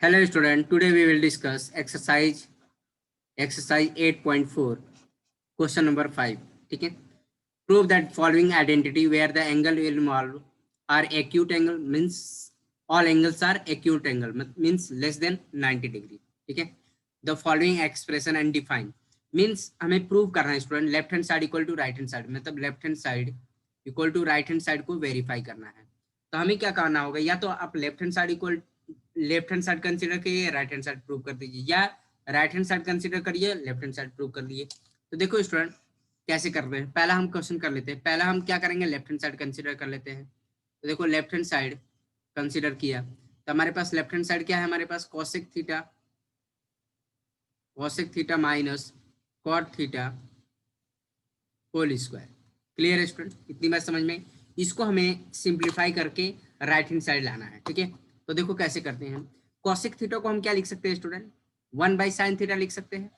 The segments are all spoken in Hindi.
Hello student, today we will discuss exercise 8.4 question number 5. ठीक है, prove that following identity where the angle involved are acute angle means all angles are acute angle means less than 90 degree. ठीक है, the following expression and define means हमें prove करना है student left hand side equal to right hand side, मतलब left hand side equal to right hand side को वेरीफाई करना है. तो हमें क्या करना होगा, या तो आप लेफ्ट हैंड साइड कंसीडर करिए, राइट हैंड साइड प्रूव कर दीजिए, या राइट हैंड साइड कंसीडर करिए, लेफ्ट हैंड साइड प्रूव कर लिए. तो देखो स्टूडेंट कैसे कर रहे हैं, पहला हम क्वेश्चन कर लेते हैं. पहला हम क्या करेंगे, लेफ्ट हैंड साइड कंसीडर कर लेते हैं. तो देखो लेफ्ट हैंड साइड कंसीडर किया तो हमारे पास लेफ्ट हैंड साइड क्या है, हमारे पास cosec theta minus cot theta whole square. Clear है स्टूडेंट, इतनी बात समझ में. इसको हमें सिंप्लीफाई करके राइट हैंड साइड लाना है. ठीक है, तो देखो कैसे करते हैं. कोसेक थीटा को हम क्या लिख सकते हैं स्टूडेंट, 1/sin थीटा लिख सकते हैं,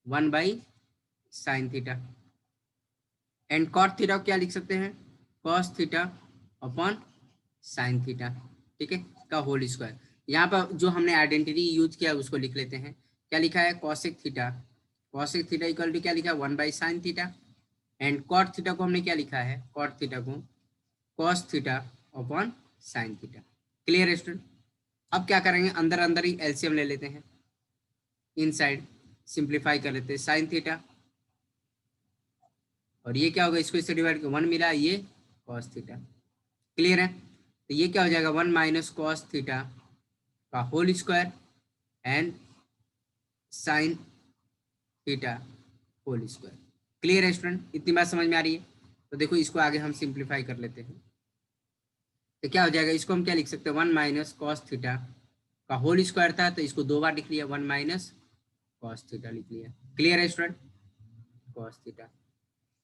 1/sin theta. And cot theta को क्या लिख सकते हैं, cos theta upon sine theta. ठीक है, का होल स्क्वायर. यहाँ पर जो हमने आइडेंटिटी यूज किया उसको लिख लेते हैं. क्या लिखा है, कोसेक थीटा इक्वल टू क्या लिखा है, 1/sin theta. And cot theta को हमने क्या लिखा है, कॉट थीटा को cos theta upon sine theta. Clear है स्टूडेंट. अब क्या करेंगे, अंदर ही एलसीएम ले लेते हैं, इनसाइड सिंप्लीफाई कर लेते हैं. साइन थीटा और ये क्या होगा, इसको इससे डिवाइड कर 1 मिला, ये कॉस थीटा. क्लियर है, तो ये क्या हो जाएगा, 1 माइनस कॉस थीटा का whole square and sine theta whole square. Clear है स्टूडेंट, इतनी बात समझ में आ रही है. तो देखो इसको आगे हम सिंप्लीफाई कर लेते हैं. तो क्या हो जाएगा, इसको हम क्या लिख सकते हैं, 1 माइनस कॉस थीटा का होल स्क्वायर था तो इसको 2 बार लिख लिया, 1 माइनस कॉस थीटा लिख लिया. क्लियर है स्टूडेंट, कॉस थीटा.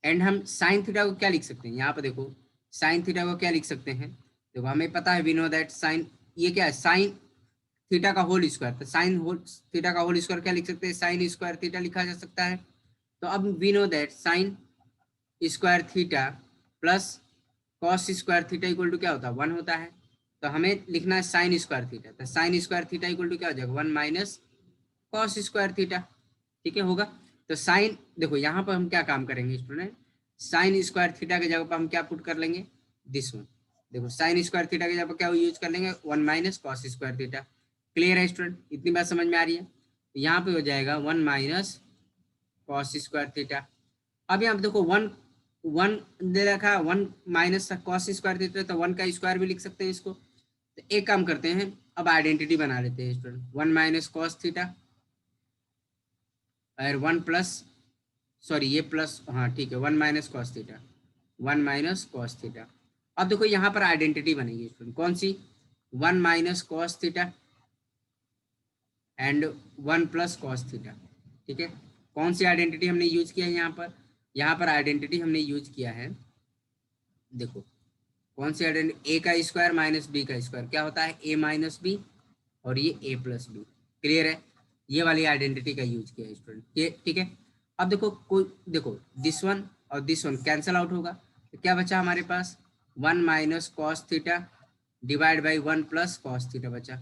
एंड हम साइन थीटा को क्या लिख सकते हैं, यहाँ पर देखो साइन थीटा को क्या लिख सकते हैं. देखो हमें पता है, वी नो दैट साइन, ये क्या है, साइन थीटा का होल स्क्वायर. तो साइन थीटा का होल स्क्वायर क्या लिख सकते हैं, साइन स्क्वायर थीटा लिखा जा सकता है. तो अब we know that sine square theta plus cos square theta equal to क्या होता है, 1 होता है. तो हमें लिखना है साइन स्क्वायर थीटा. तो sine square theta equal to क्या हो जाएगा, 1 माइनस कॉस स्क्वायर थीटा. ठीक है, होगा. तो साइन, देखो यहाँ पर हम क्या काम करेंगे स्टूडेंट, साइन स्क्वायर थीटा की जगह पर हम क्या पुट कर लेंगे, दिस वन. देखो साइन स्क्वायर थीटा की जगह पर क्या यूज कर लेंगे, 1 minus cos square theta. Clear है स्टूडेंट, इतनी बात समझ में आ रही है. तो यहाँ पे हो जाएगा 1 माइनस कॉस स्क्वायर थीटा. अब यहाँ पे देखो 1 दे रखा, 1 माइनस कॉस स्क्वायर थीटा, तो 1 का स्क्वायर भी लिख सकते हैं इसको. तो एक काम करते हैं, अब आइडेंटिटी बना लेते हैं स्टूडेंट, 1 माइनस कॉस थीटा और 1 प्लस, सॉरी ये प्लस, हाँ ठीक है, 1 minus cos theta, 1 minus cos theta. अब देखो यहाँ पर आइडेंटिटी बनेगी स्टूडेंट, कौन सी, 1 minus cos theta and 1 plus cos theta. ठीक है, कौन सी आइडेंटिटी हमने यूज किया है यहाँ पर आइडेंटिटी हमने यूज किया है, देखो कौन सी आइडेंटिटी, ए का स्क्वायर माइनस बी का स्क्वायर क्या होता है, ए माइनस बी और ये ए प्लस बी. क्लियर है, ये वाली आइडेंटिटी का यूज किया है स्टूडेंट. ये ठीक है. अब देखो कोई, देखो दिस वन और दिस वन कैंसल आउट होगा, तो क्या बचा हमारे पास, 1 minus cos theta divide by 1 plus cos theta बचा.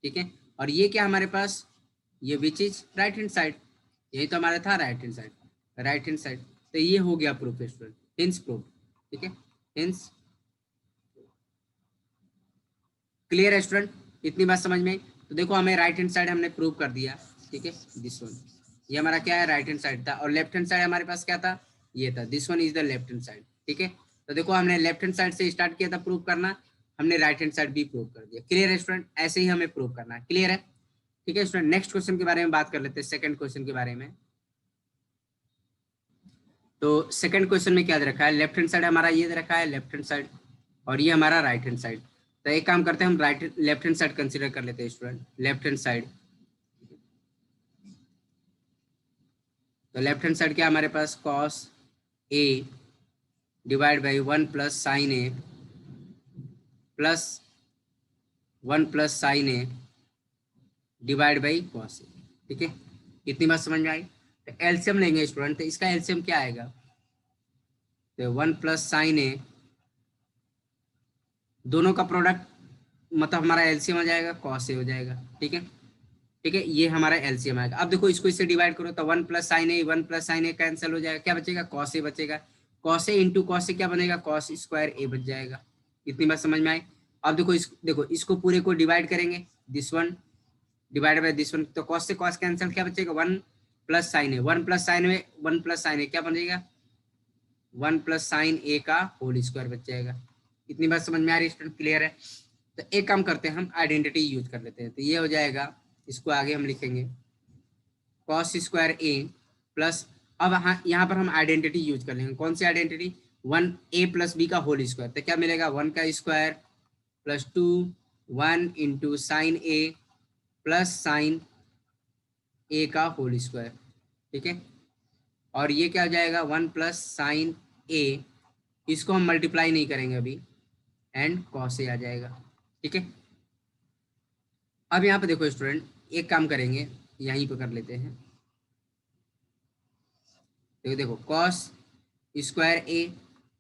ठीक है, और ये क्या हमारे पास, ये विच इज राइट हैंड साइड, यही तो हमारा था राइट हैंड साइड. तो ये हो गया प्रूफ स्टूडेंट, हिंस प्रूफ. ठीक है, हिंस. क्लियर है स्टूडेंट, इतनी बात समझ में. तो देखो हमें राइट हैंड साइड हमने प्रूव कर दिया. ठीक है, दिस वन, ये हमारा क्या है, राइट हैंड साइड था. और लेफ्ट हैंड साइड हमारे पास क्या था, ये था, this one is the left hand side. ठीक है, तो देखो हमने लेफ्ट हैंड साइड से स्टार्ट किया था प्रूव करना, हमने राइट हैंड साइड भी प्रूव कर दिया. क्लियर है स्टूडेंट, ऐसे ही हमें प्रूव करना है. क्लियर है. ठीक है स्टूडेंट, नेक्स्ट क्वेश्चन के बारे में बात कर लेते हैं, सेकंड क्वेश्चन के बारे में. तो सेकंड क्वेश्चन में क्या दे रखा है, लेफ्ट हैंड साइड हमारा ये दे रखा है, लेफ्ट हैंड साइड, और ये हमारा राइट हैंड साइड. तो एक काम करते हैं, हम लेफ्ट हैंड साइड कंसीडर कर लेते हैं स्टूडेंट, लेफ्ट हैंड साइड. तो लेफ्ट हैंड साइड क्या हमारे पास, cos A divide by 1 plus sine A plus 1 plus sine A divide by cos A. ठीक है, इतनी बात समझ में आई. तो एलसीएम लेंगे स्टूडेंट, तो इसका एलसीएम क्या आएगा, तो 1 प्लस साइन ए, दोनों का प्रोडक्ट मतलब हमारा एलसीएम आ जाएगा कॉस ए हो जाएगा। ठीक है, ठीक है, ये हमारा एलसीएम आएगा। अब देखो इसको इससे डिवाइड करो तो 1 + sin a कैंसिल हो जाएगा, क्या बचेगा, कॉस ए बचेगा। कॉस ए इंटू कॉस ए क्या बनेगा, कॉस स्क्वायर ए बच जाएगा। इतनी बात समझ में आई। अब देखो इसको पूरे को डिवाइड करेंगे, this one divide by this one, तो कॉस से कॉस कैंसिल, क्या बचेगा, 1 + sin a। 1 + sin a क्या बनेगा, 1 + sin a का होल स्क्वायर बच जाएगा। इतनी बात समझ में आ रही है स्टूडेंट, क्लियर है। तो एक काम करते हैं, हम आइडेंटिटी यूज कर लेते हैं। तो ये हो जाएगा, इसको आगे हम लिखेंगे कॉस स्क्वायर ए प्लस, अब यहाँ पर हम आइडेंटिटी यूज कर लेंगे। कौन सी आइडेंटिटी, 1a + b का होल स्क्वायर। तो क्या मिलेगा, 1 का square plus 2 1 × sin a plus sin a का होल स्क्वायर। ठीक है, और ये क्या हो जाएगा, 1 + sin a, इसको हम मल्टीप्लाई नहीं करेंगे अभी, एंड कॉस ए आ जाएगा। ठीक है, अब यहाँ पे देखो स्टूडेंट, एक काम करेंगे, यहीं पे कर लेते हैं। देखो कॉस स्क्वायर ए,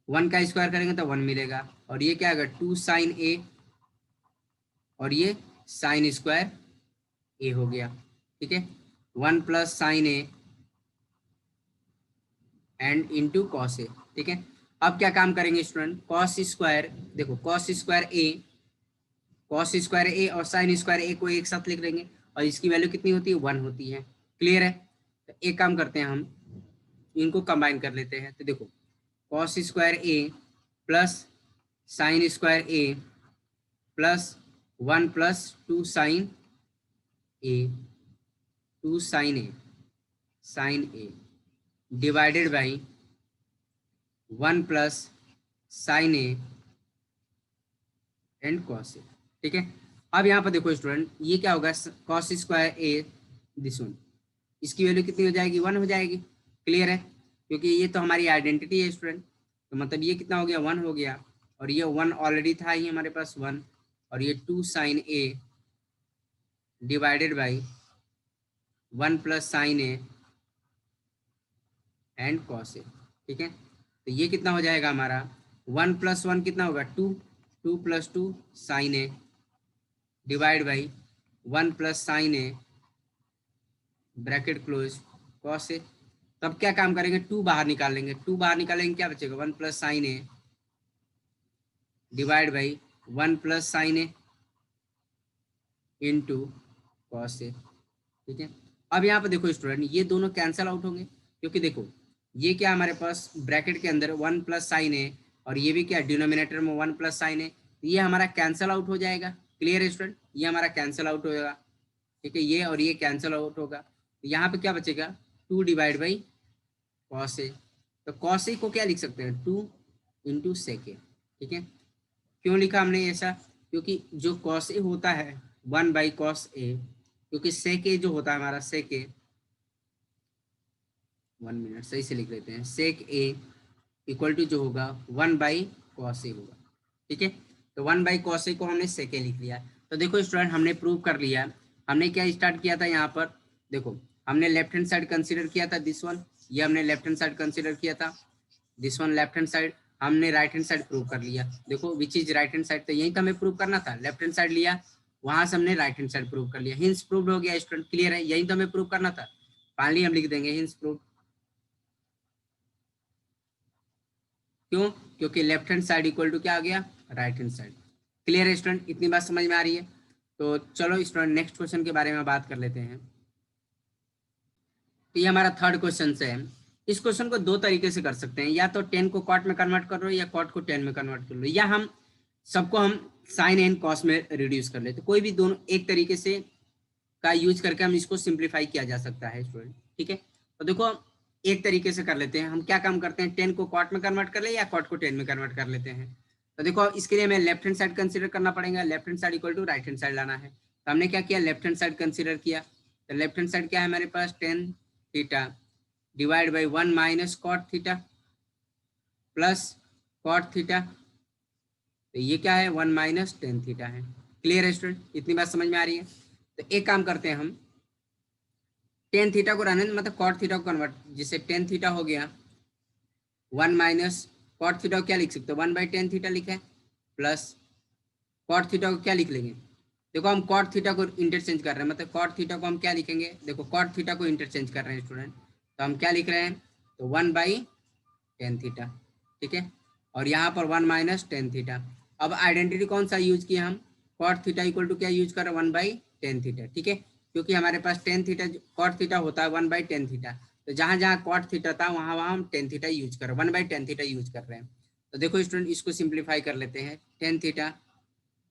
1 का स्क्वायर करेंगे तो 1 मिलेगा, और ये क्या आएगा, 2 sin a, और ये sin स्क्वायर ए हो गया। ठीक है, 1 + sin a and into cos A. ठीक है, अब क्या काम करेंगे स्टूडेंट, कॉस स्क्वायर, देखो कॉस स्क्वायर ए और साइन स्क्वायर ए को एक साथ लिख लेंगे, और इसकी वैल्यू कितनी होती है, 1 होती है। क्लियर है। तो एक काम करते हैं, हम इनको कंबाइन कर लेते हैं। तो देखो cos square A plus sine square A plus 1 + 2 sin A, 2 sin a divided by 1 + sin a and cos A. ठीक है, अब यहाँ पर देखो स्टूडेंट, ये क्या होगा, cos square A this one, इसकी वैल्यू कितनी हो जाएगी, 1 हो जाएगी। क्लियर है, क्योंकि ये तो हमारी आइडेंटिटी है स्टूडेंट। तो मतलब ये कितना हो गया, 1 हो गया, और ये 1 ऑलरेडी था ही हमारे पास 1, और ये 2 sin a divided by 1 + sin a and cos A. ठीक है, तो ये कितना हो जाएगा हमारा, 1 + 1 कितना होगा, 2, 2 + 2 sin a divide by 1 + sin a bracket close cos A. तब क्या काम करेंगे, 2 बाहर निकाल लेंगे, 2 बाहर निकालेंगे, क्या बचेगा, 1 + sin a divide by 1 + sin a into cos A. ठीक है, अब यहाँ पर देखो स्टूडेंट, ये दोनों कैंसल आउट होंगे, क्योंकि देखो ये क्या हमारे पास ब्रैकेट के अंदर 1 + sin a, और ये भी क्या डिनोमिनेटर में 1 + sin a, ये हमारा कैंसल आउट हो जाएगा। क्लियर है स्टूडेंट, ये हमारा कैंसल आउट होगा। ठीक है, ये और ये कैंसल आउट होगा, तो यहाँ पे क्या बचेगा, 2 डिवाइड बाई कॉस ए। तो कॉस ए को क्या लिख सकते हैं, 2 × sec a। ठीक है, क्यों लिखा हमने ऐसा, क्योंकि जो कॉस ए होता है 1/cos a, क्योंकि sec a जो होता है हमारा sec a, 1 मिनट सही से लिख लेते हैं, sec a इक्वल टू जो होगा 1/cos a होगा। ठीक है, तो 1/cos a को हमने sec a लिख लिया। तो देखो स्टूडेंट, हमने प्रूव कर लिया। हमने क्या स्टार्ट किया था यहाँ पर, देखो हमने लेफ्ट हैंड साइड कंसीडर किया था दिस वन, ये हमने लेफ्ट हैंड साइड कंसीडर किया था, this one left hand side, हमने राइट हैंड साइड प्रूव कर लिया। देखो विच इज राइट हैंड साइड, तो यही तो हमें प्रूव करना था, लेफ्ट हैंड साइड लिया, वहां से हमने राइट हैंड साइड प्रूव कर लिया, हिंस प्रूव हो गया स्टूडेंट। क्लियर है, यही तो हमें प्रूव करना था। फाइनली हम लिख देंगे हिंस प्रूव। क्यों, क्योंकि left hand side equal to क्या आ गया, राइट हैंड साइड। क्लियर है स्टूडेंट, इतनी बात समझ में आ रही है। तो चलो स्टूडेंट नेक्स्ट क्वेश्चन के बारे में बात कर लेते हैं। तो ये हमारा थर्ड क्वेश्चन से है। इस क्वेश्चन को दो तरीके से कर सकते हैं, या तो 10 को कॉट में कन्वर्ट कर लो, या कॉट को 10 में कन्वर्ट कर लो, या हम सबको हम साइन एंड कॉस में रिड्यूस कर लेते, कोई भी दोनों एक तरीके से का यूज करके हम इसको सिंप्लीफाई किया जा सकता है स्टूडेंट। ठीक है, तो देखो एक तरीके से कर लेते हैं, हम क्या काम करते हैं, 10 को कॉट में कन्वर्ट कर ले, या कॉट को 10 में कन्वर्ट कर लेते हैं। तो देखो इसके लिए हमें लेफ्ट हैंड साइड कंसीडर करना पड़ेगा, left hand side equal to right hand side लाना है। तो हमने क्या किया, लेफ्ट हैंड साइड कंसीडर किया। तो लेफ्ट हैंड साइड क्या है हमारे पास, 10 theta divide by 1 - cot theta plus cot theta, तो ये क्या है, 1 - tan थीटा है। क्लियर है स्टूडेंट, इतनी बात समझ में आ रही है। तो एक काम करते हैं, हम tan थीटा को रहने मतलब cot थीटा को कन्वर्ट, जिससे tan थीटा हो गया 1 - cot थीटा को क्या लिख सकते हो, 1/tan थीटा लिखा है, प्लस कॉट थीटा को क्या लिख लेंगे, देखो हम कॉट थीटा को इंटरचेंज कर रहे हैं, मतलब कॉट थीटा को हम क्या लिखेंगे, देखो कॉट थीटा को इंटरचेंज कर रहे हैं स्टूडेंट, तो हम क्या लिख रहे हैं, तो 1/tan थीटा, ठीक है, और यहाँ पर 1 - tan थीटा। अब आइडेंटिटी कौन सा यूज किया हम, कॉट थीटा इक्वल टू क्या यूज कर रहे हैं, 1/tan थीटा, ठीक है, क्योंकि हमारे पास tan थीटा कॉट थीटा होता है 1/tan थीटा, तो जहाँ जहाँ कॉट थीटा था वहाँ वहाँ हम tan थीटा यूज कर रहे हैं, 1/tan थीटा यूज कर रहे हैं। तो देखो स्टूडेंट इसको सिंप्लीफाई कर लेते हैं, tan थीटा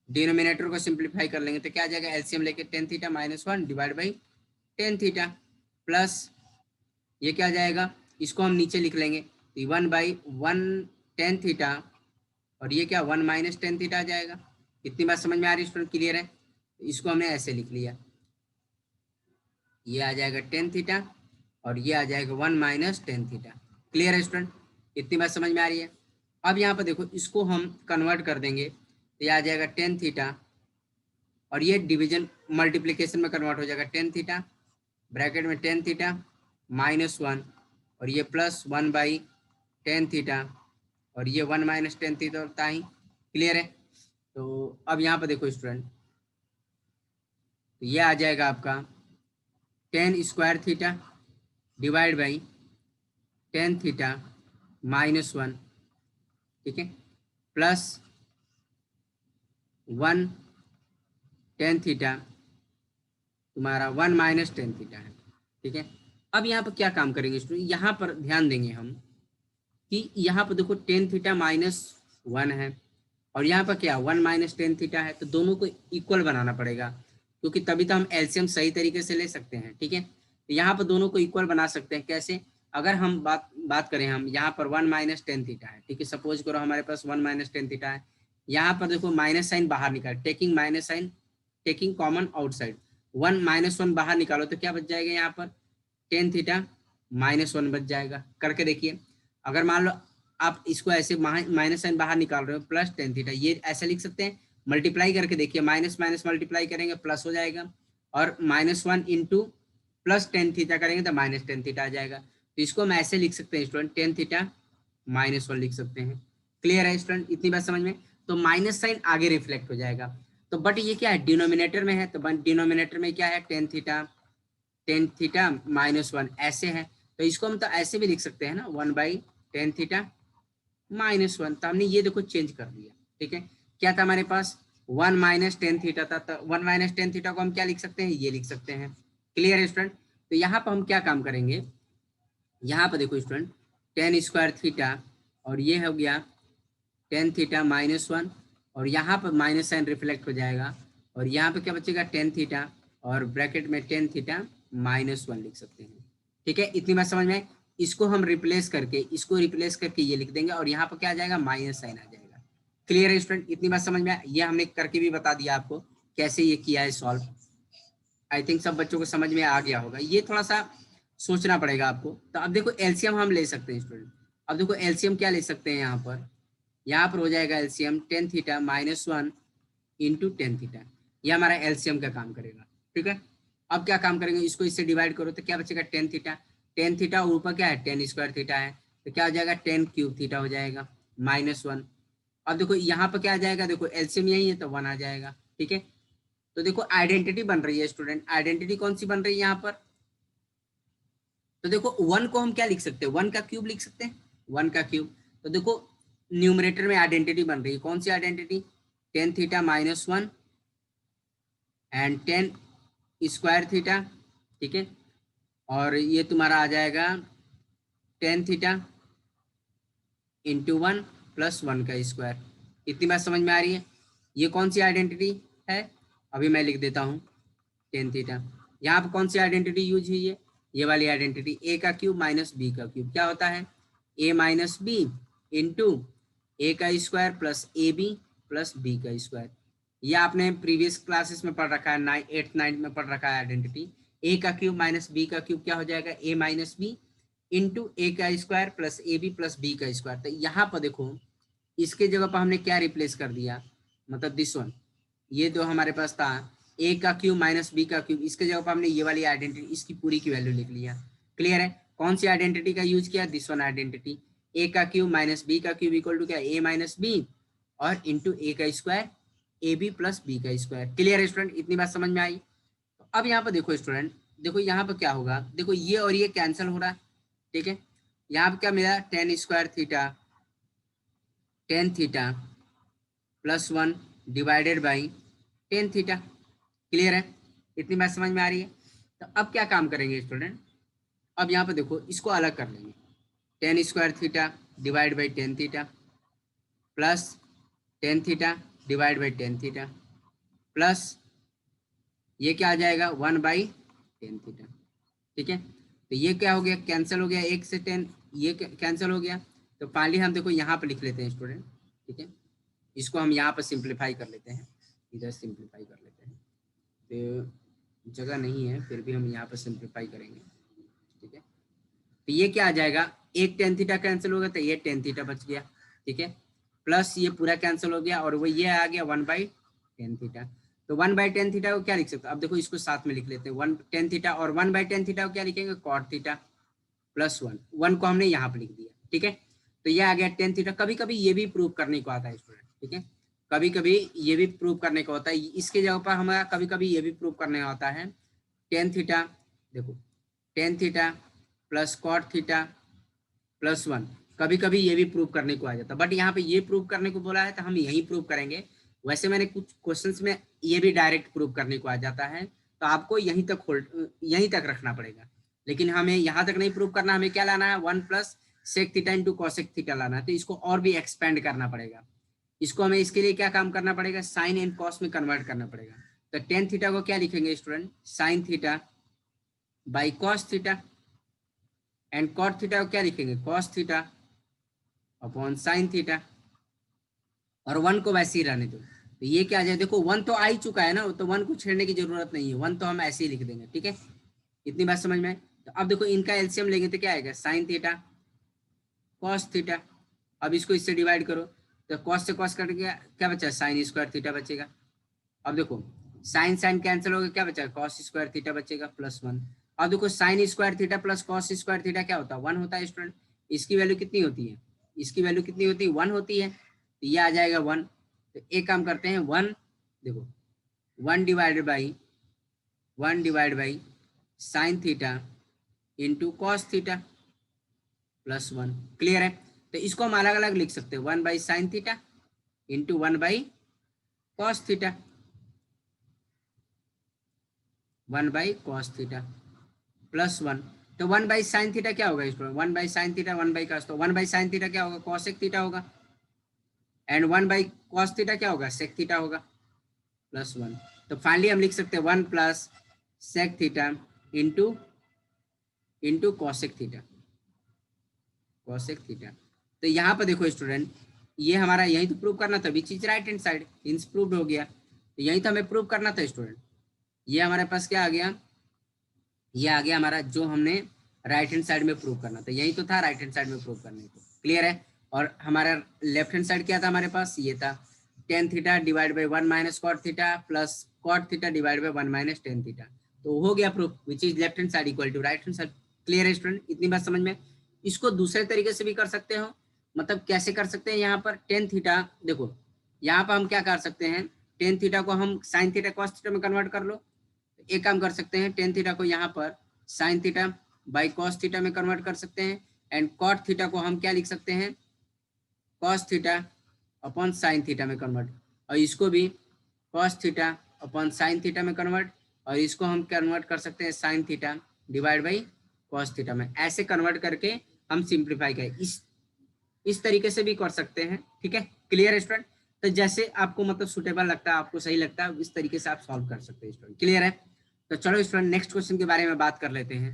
डिनोमिनेटर को सिंप्लीफाई कर लेंगे तो क्या आ जाएगा, एलसीएम लेके tan theta -1 divide by tan theta, plus ये क्या आ जाएगा, इसको हम नीचे लिख लेंगे, 1/1 tan थीटा, और ये क्या 1 - tan थीटा आ जाएगा। इतनी बात समझ में आ रही है स्टूडेंट, क्लियर है, इसको हमने ऐसे लिख लिया, ये आ जाएगा tan थीटा और ये आ जाएगा 1 - tan थीटा। क्लियर है स्टूडेंट, इतनी बात समझ में आ रही है। अब यहाँ पर देखो इसको हम कन्वर्ट कर देंगे तो ये आ जाएगा tan थीटा, और ये डिवीजन मल्टीप्लिकेशन में कन्वर्ट हो जाएगा, tan थीटा ब्रैकेट में tan थीटा -1 और ये +1/tan थीटा, और ये 1 - tan थीटा होता ही। क्लियर है, तो अब यहाँ पर देखो स्टूडेंट, तो ये आ जाएगा आपका tan² theta divide by tan theta -1, ठीक है, प्लस 1 tan थीटा तुम्हारा 1 - tan थीटा है, ठीक है। अब यहाँ पर क्या काम करेंगे स्टूडेंट, यहाँ पर ध्यान देंगे हम कि यहाँ पर देखो tan थीटा -1 है और यहाँ पर क्या 1 - tan थीटा है, तो दोनों को इक्वल बनाना पड़ेगा, क्योंकि तभी तो हम एलसीएम सही तरीके से ले सकते हैं, ठीक है। तो यहाँ पर दोनों को इक्वल बना सकते हैं कैसे, अगर हम बात करें, हम यहाँ पर 1 - tan थीटा है, ठीक है, सपोज करो हमारे पास 1 - tan थीटा है, यहाँ पर देखो माइनस साइन बाहर निकाल, taking minus sine, taking common outside, 1 - 1 बाहर निकालो तो क्या बच जाएगा, यहाँ पर tan थीटा -1 बच जाएगा। करके देखिए, अगर मान लो आप इसको ऐसे माइनस साइन बाहर निकाल रहे हो, प्लस tan थीटा, ये ऐसे लिख सकते हैं, मल्टीप्लाई करके देखिए, माइनस माइनस मल्टीप्लाई करेंगे प्लस हो जाएगा, और -1 इंटू प्लस tan थीटा करेंगे तो -tan थीटा आ जाएगा। तो इसको हम ऐसे लिख सकते हैं स्टूडेंट, tan थीटा -1 लिख सकते हैं। क्लियर है स्टूडेंट, इतनी बात समझ में, तो माइनस साइन आगे रिफ्लेक्ट हो जाएगा, तो बट ये क्या है डिनोमिनेटर में है, तो डिनोमिनेटर में क्या है tan थीटा -1 ऐसे है, तो इसको हम तो ऐसे भी लिख सकते हैं ना, 1/tan थीटा -1, तो हमने ये देखो चेंज कर दिया, ठीक है। क्या था हमारे पास 1 - tan थीटा था, तो 1 - tan थीटा को हम क्या लिख सकते हैं, ये लिख सकते हैं। क्लियर है स्टूडेंट, तो यहाँ पर हम क्या काम करेंगे, यहाँ पर देखो स्टूडेंट tan² थीटा, और ये हो गया tan थीटा -1, और यहाँ पर माइनस साइन रिफ्लेक्ट हो जाएगा, और यहाँ पे क्या बचेगा tan थीटा, और ब्रैकेट में tan थीटा -1 लिख सकते हैं, ठीक है। इतनी बात समझ में, इसको हम रिप्लेस करके ये लिख देंगे, और यहाँ पर क्या आ जाएगा, माइनस साइन आ जाएगा। क्लियर है स्टूडेंट, इतनी बात समझ में, ये हमने करके भी बता दिया आपको कैसे ये किया है सॉल्व। आई थिंक सब बच्चों को समझ में आ गया होगा, ये थोड़ा सा सोचना पड़ेगा आपको। तो अब देखो एलसीएम हम ले सकते हैं स्टूडेंट, अब देखो एलसीएम क्या ले सकते हैं, यहाँ पर हो जाएगा LCM tan theta -1 into tan theta, ये हमारा एलसीएम का काम करेगा, ठीक है। अब क्या काम करेंगे, इसको इससे डिवाइड करो तो क्या बचेगा, tan थीटा और ऊपर क्या है tan² थीटा है, तो क्या हो जाएगा tan³ थीटा हो जाएगा -1। अब देखो यहाँ पर क्या आ जाएगा, देखो एलसीएम यही है तो 1 आ जाएगा, ठीक है। तो देखो आइडेंटिटी बन रही है स्टूडेंट, आइडेंटिटी कौन सी बन रही है यहाँ पर, तो देखो 1 को हम क्या लिख सकते हैं, 1 का क्यूब लिख सकते हैं, 1 का क्यूब। तो देखो न्यूमरेटर में आइडेंटिटी बन रही है, कौन सी identity, tan theta -1 and tan² theta, ठीक है, और ये तुम्हारा आ जाएगा tan थीटा इंटू 1 + 1 का स्क्वायर। इतनी बात समझ में आ रही है, ये कौन सी आइडेंटिटी है, अभी मैं लिख देता हूँ tan थीटा, यहाँ पर कौन सी आइडेंटिटी यूज हुई है, ये वाली आइडेंटिटी, a का क्यूब - b का क्यूब क्या होता है, a - b इंटू a का square plus ab plus b का स्क्वायर। ये आपने प्रीवियस क्लासेस में पढ़ रखा है, 8th 9th में पढ़ रखा है आइडेंटिटी। a का क्यूब - b का क्यूब क्या हो जाएगा, a - b इंटू a का square plus ab plus b का स्क्वायर। तो यहाँ पर देखो इसके जगह पर हमने क्या रिप्लेस कर दिया, मतलब दिस वन, ये जो हमारे पास था a का क्यूब -b का क्यूब, इसके जगह पर हमने ये वाली आइडेंटिटी, इसकी पूरी की वैल्यू लिख लिया। क्लियर है, कौन सी आइडेंटिटी का यूज किया, दिस वन आइडेंटिटी, a का क्यूब -b का क्यूब इक्वल टू क्या, a - b और इंटू a का square a b plus b का स्क्वायर। क्लियर है स्टूडेंट, इतनी बात समझ में आई। तो अब यहाँ पर देखो स्टूडेंट, देखो यहाँ पर क्या होगा, देखो ये और ये कैंसिल हो रहा है, ठीक है। यहाँ पे क्या मिला, ten square theta, ten theta plus 1 divided by ten theta. Clear है, इतनी बात समझ में आ रही है। तो अब क्या काम करेंगे स्टूडेंट, अब यहाँ पे देखो इसको अलग कर लेंगे, ten square theta divide by ten theta plus tan theta divide by ten theta plus ये क्या आ जाएगा, 1 बाई टेन थीटा। ठीक है, तो ये क्या हो गया, कैंसिल हो गया, 1 से 10 ये कैंसिल हो गया। तो फाइनली हम देखो यहाँ पर लिख लेते हैं स्टूडेंट, ठीक है, इसको हम यहाँ पर सिंप्लीफाई कर लेते हैं, इधर सिंप्लीफाई कर लेते हैं, तो जगह नहीं है फिर भी हम यहाँ पर सिंप्लीफाई करेंगे। ठीक है, तो ये क्या आ जाएगा, एक टेन थीटा कैंसिल हो गया तो ये टेन थीटा बच गया, ठीक है, प्लस ये पूरा कैंसिल हो गया और वो ये आ गया 1/10 थीटा। तो 1/10 थीटा को क्या लिख सकते हो, अब देखो इसको साथ में लिख लेते हैं, 1/10 थीटा और 1/10 थीटा को क्या लिखेंगे, कॉट थीटा प्लस 1 को हमने यहाँ पे लिख दिया। ठीक है, तो ये आ गया 10 थीटा। कभी कभी ये भी प्रूव करने को आता है स्टूडेंट, ठीक है, कभी कभी ये भी प्रूव करने को होता है, इसके जगह पर हमारा कभी कभी ये भी प्रूव करने होता है 10 थीटा, देखो 10 theta plus cot theta plus 1, कभी कभी ये भी प्रूव करने को आ जाता है, बट यहाँ पे ये प्रूव करने को बोला है तो हम यही प्रूव करेंगे। वैसे मैंने कुछ क्वेश्चंस में ये भी डायरेक्ट प्रूव करने को आ जाता है, तो आपको यहीं तक रखना पड़ेगा, लेकिन हमें यहाँ तक नहीं प्रूव करना, हमें क्या लाना है, 1 plus sec theta into cosec theta लाना है। तो इसको और भी एक्सपेंड करना पड़ेगा, इसको हमें इसके लिए क्या काम करना पड़ेगा, साइन एंड कॉस में कन्वर्ट करना पड़ेगा। तो टेन थीटा को क्या लिखेंगे student, sine theta by cos theta, and cot theta को क्या लिखेंगे, cos theta upon sine theta, और 1 को वैसे ही रहने दो। तो ये क्या आ जाए, देखो 1 तो आ ही चुका है ना, तो 1 को छेड़ने की जरूरत नहीं है, 1 तो हम ऐसे ही लिख देंगे। ठीक है, इतनी बात समझ में आए। तो अब देखो इनका एलसीएम लेंगे तो क्या आएगा, साइन थीटा कॉस थीटा, अब इसको इससे डिवाइड करो तो कॉस से कॉस कट गया, क्या बचा, साइन स्क्वायर थीटा बचेगा। अब देखो साइन साइन कैंसिल हो गया, क्या बचा, कॉस स्क्वायर थीटा बचेगा प्लस 1। अब देखो sign square theta plus cos square theta क्या होता है, 1 होता है स्टूडेंट। इसकी वैल्यू कितनी होती है, इसकी वैल्यू कितनी होती है, 1 होती है, तो ये आ जाएगा 1। तो एक काम करते हैं, 1 देखो 1 divide by sine theta into cos theta plus 1। Clear है, तो इसको हम अलग अलग लिख सकते हैं, 1 by sine theta into 1 by cos theta, 1 by cos theta plus 1। तो 1 बाई साइन थीटा क्या होगा student, 1 by sine theta 1 by cos, तो 1 बाई साइन थीटा क्या होगा, कॉसेक थीटा होगा, एंड 1 बाई कॉस थीटा क्या होगा, सेक थीटा होगा प्लस 1। तो फाइनली हम लिख सकते हैं 1 plus sec theta into cosec theta, cosec theta. तो यहाँ पर देखो स्टूडेंट, ये हमारा यही तो प्रूव करना था, which is right hand side, hints proved हो गया, तो यही तो हमें प्रूव करना था स्टूडेंट। ये हमारे पास क्या आ गया, ये आ गया हमारा जो हमने राइट हैंड साइड में प्रूव करना था, यही तो था राइट हैंड साइड में प्रूव करने को। क्लियर है, और हमारा लेफ्ट हैंड साइड क्या था हमारे पास, ये था tan theta divide by 1 minus cot theta plus cot theta divide by 1 minus tan theta. तो हो गया proof, which is left hand side equal to right hand side. Clear है स्टूडेंट, इतनी बात समझ में। इसको दूसरे तरीके से भी कर सकते हो, मतलब कैसे कर सकते हैं, यहाँ पर टेन थीटा, देखो यहाँ पर हम क्या कर सकते हैं, टेन थीटा को हम साइन थीटा कॉस थीटा में कन्वर्ट कर लो। एक काम कर सकते हैं, टेन थीटा को यहाँ पर sign theta by cos theta में कन्वर्ट कर सकते हैं, एंड कॉट थीटा को हम क्या लिख सकते हैं, cos theta upon sine theta में कन्वर्ट, और इसको भी cos theta upon sine theta में कन्वर्ट, और इसको हम कन्वर्ट कर सकते हैं sine theta divide by cos theta में। ऐसे कन्वर्ट करके हम सिंप्लीफाई करें, इस तरीके से भी कर सकते हैं। ठीक है, क्लियर है स्टूडेंट, तो जैसे आपको मतलब सुटेबल लगता है, आपको सही लगता है, इस तरीके से आप सॉल्व कर सकते हैं स्टूडेंट। क्लियर है, तो चलो स्टूडेंट नेक्स्ट क्वेश्चन के बारे में बात कर लेते हैं।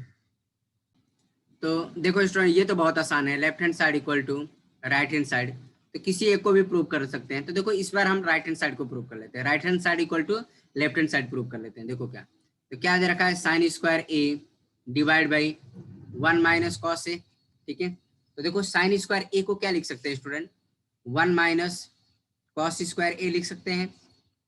तो देखो स्टूडेंट, ये तो बहुत आसान है, left hand side equal to right hand side, तो किसी एक को भी प्रूव कर सकते हैं। तो देखो इस बार हम राइट हैंड साइड को प्रूव कर लेते हैं, right hand side equal to left hand side prove कर लेते हैं। देखो क्या, तो क्या दे रखा है, sine square A divide by 1 minus cos A. ठीक है, तो देखो साइन स्क्वायर ए को क्या लिख सकते हैं स्टूडेंट, 1 माइनस कॉस स्क्वायर ए लिख सकते हैं,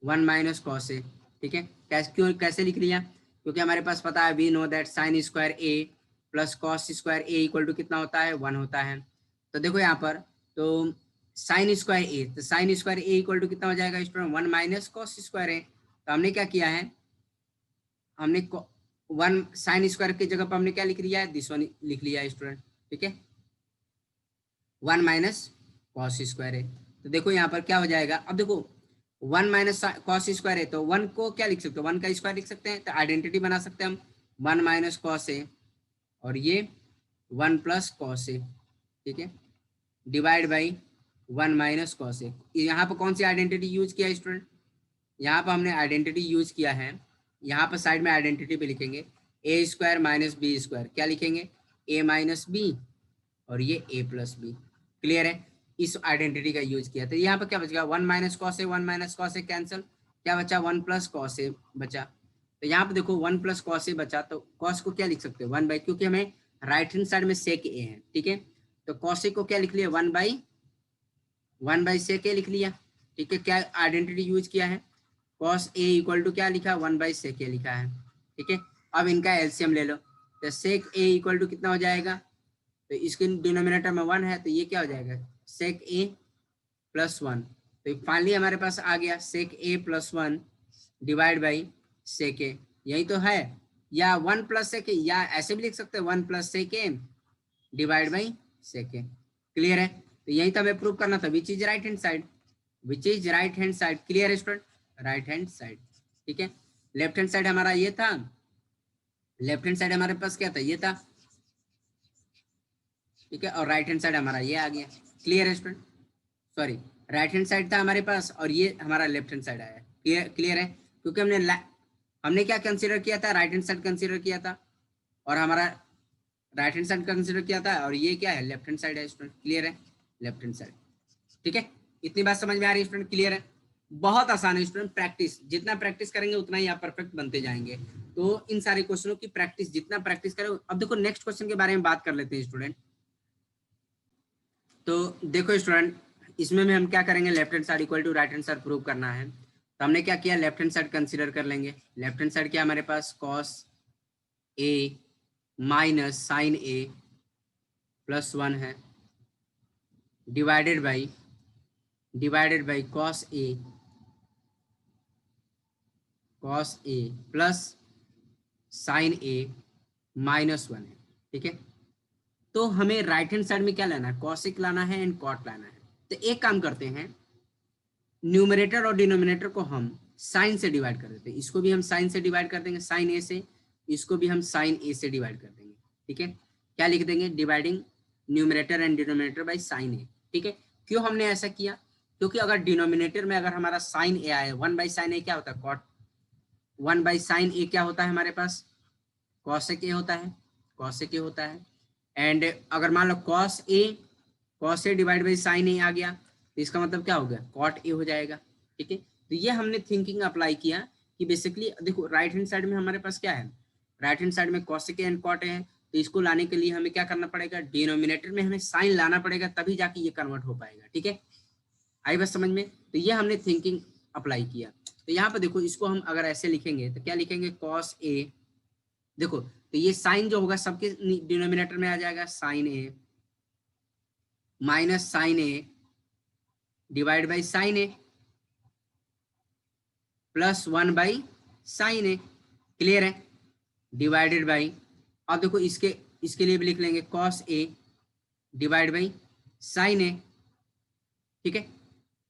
1 माइनस कॉस ए। ठीक है, कैसे लिख लिया, क्योंकि हमारे पास पता है, we know that sine square A plus cos square A equal to कितना होता है, 1 होता है। तो देखो यहाँ पर, तो साइन स्क्वायर ए, तो sine square A equal to कितना हो जाएगा student, 1 minus cos square A. तो हमने क्या किया है, हमने 1 साइन स्क्वायर की जगह पर हमने क्या लिख लिया है, दिस वन लिख लिया है स्टूडेंट, ठीक है, 1 माइनस कॉस स्क्वायर है। तो देखो यहाँ पर क्या हो जाएगा, अब देखो 1 माइनस कॉस स्क्वायर है, तो 1 को क्या लिख सकते हो, 1 का स्क्वायर लिख सकते हैं, तो आइडेंटिटी बना सकते हैं हम 1 माइनस कॉस है, और ये 1 प्लस कॉस है, ठीक है, डिवाइड बाई 1 माइनस कॉस है। यहाँ पर कौन सी आइडेंटिटी यूज किया है स्टूडेंट, यहाँ पर हमने आइडेंटिटी यूज किया है, यहाँ पर साइड में आइडेंटिटी पे लिखेंगे ए स्क्वायर माइनस बी स्क्वायर, क्या लिखेंगे, ए माइनस बी और ये ए प्लस बी, क्लियर है, इस आइडेंटिटी का यूज किया। तो यहाँ पर क्या बचेगा, 1 माइनस कॉस है, 1 माइनस कॉस है कैंसिल, क्या बचा, 1 प्लस कॉस है बचा। तो यहाँ पर देखो 1 प्लस कॉस है बचा, तो कॉस को क्या लिख सकते हैं 1 बाई, क्योंकि हमें राइट हैंड साइड में सेक ए है, ठीक है, तो कॉस को क्या लिख लिया 1 बाई सेक ए लिख लिया, ठीक है, क्या आइडेंटिटी यूज किया है, कॉस ए इक्वल टू क्या लिखा 1 बाई सेक ए लिखा है, ठीक है। अब इनका एलसीएम ले लो, तो सेक ए इक्वल टू कितना हो जाएगा, तो इसके डिनोमिनेटर में 1 है, तो ये क्या हो जाएगा सेक ए प्लस 1, तो फाइनली हमारे पास आ गया सेक ए प्लस 1 डिवाइड बाई सेक ए, यही तो है, या 1 प्लस सेक ए, या ऐसे भी लिख सकते हैं 1 plus sec A divide by sec A, clear है। तो यही तो हमें प्रूव करना था, which is right hand side, which is right hand side, clear है स्टूडेंट, राइट हैंड साइड, ठीक है। लेफ्ट हैंड साइड हमारा ये था, लेफ्ट हैंड साइड हमारे पास क्या था, ये था, ठीक है, और राइट हैंड साइड हमारा ये आ गया, क्लियर है student, sorry right hand side था हमारे पास और ये हमारा लेफ्ट हैंड साइड आया, क्लियर क्लियर है, क्योंकि हमने क्या कंसीडर किया था, राइट हैंड साइड कंसीडर किया था, और हमारा राइट हैंड साइड कंसीडर किया था, और ये क्या है लेफ्ट हैंड साइड है स्टूडेंट, क्लियर है, लेफ्ट हैंड साइड, ठीक है। इतनी बात समझ में आ रही है स्टूडेंट, क्लियर है, बहुत आसान है स्टूडेंट, प्रैक्टिस जितना प्रैक्टिस करेंगे उतना ही आप परफेक्ट बनते जाएंगे। तो इन सारे क्वेश्चनों की प्रैक्टिस जितना प्रैक्टिस करें, अब देखो नेक्स्ट क्वेश्चन के बारे में बात कर लेते हैं स्टूडेंट। तो देखो स्टूडेंट, इसमें में हम क्या करेंगे, left hand side equal to right hand side prove करना है, तो हमने क्या किया, लेफ्ट हैंड साइड कंसीडर कर लेंगे, लेफ्ट हैंड साइड क्या हमारे पास cos A minus sine A plus 1 है, divided by cos A plus sine A minus 1 है, ठीक है। तो हमें राइट हैंड साइड में क्या लाना है, कॉसिक लाना है एंड कॉट लाना है। तो एक काम करते हैं, न्यूमरेटर और डिनोमिनेटर को हम साइन से डिवाइड कर देते हैं, इसको भी हम साइन से डिवाइड कर देंगे, साइन ए से, इसको भी हम साइन ए से डिवाइड कर देंगे, ठीक है। क्या लिख देंगे, dividing numerator and denominator by sine A, ठीक है। क्यों हमने ऐसा किया, क्योंकि अगर डिनोमिनेटर में अगर हमारा साइन ए आए, 1 बाई साइन ए क्या होता है कॉट, 1 बाई साइन ए क्या होता है हमारे पास, कॉसेक ए होता है, कॉसेक ए होता है, एंड अगर मान लो cos A divide by sine A आ गया, तो इसका मतलब क्या हो गया, कॉट ए हो जाएगा, ठीक है। तो ये हमने थिंकिंग अप्लाई किया कि बेसिकली देखो राइट हैंड साइड में हमारे पास क्या है, राइट हैंड साइड में cosec A and cot A है, तो इसको लाने के लिए हमें क्या करना पड़ेगा, डिनोमिनेटर में हमें साइन लाना पड़ेगा, तभी जाके ये कन्वर्ट हो पाएगा, ठीक है, आई बस समझ में। तो ये हमने थिंकिंग अप्लाई किया। तो यहाँ पर देखो, इसको हम अगर ऐसे लिखेंगे तो क्या लिखेंगे, कॉस ए, देखो तो ये साइन जो होगा सबके डिनोमिनेटर में आ जाएगा, sine A minus sine A divide by sine A plus 1 by sine A, clear है, डिवाइडेड बाई, अब देखो इसके लिए भी लिख लेंगे cos A divide by sine A, ठीक है,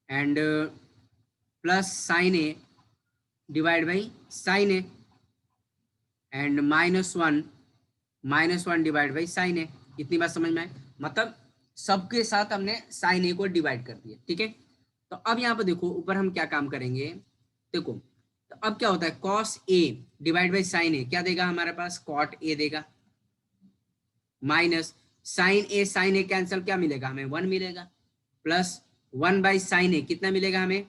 and plus sine A divide by sine A and minus one divide by sine A. इतनी बात समझ में आए, मतलब सबके साथ हमने साइन ए को डिवाइड कर दिया, ठीक है। तो अब यहाँ पर देखो ऊपर हम क्या काम करेंगे, देखो तो अब क्या होता है, cos A divide by sine A क्या देगा हमारे पास, कॉट ए देगा, माइनस साइन ए कैंसिल, क्या मिलेगा हमें 1 मिलेगा, प्लस 1 बाई साइन ए कितना मिलेगा हमें,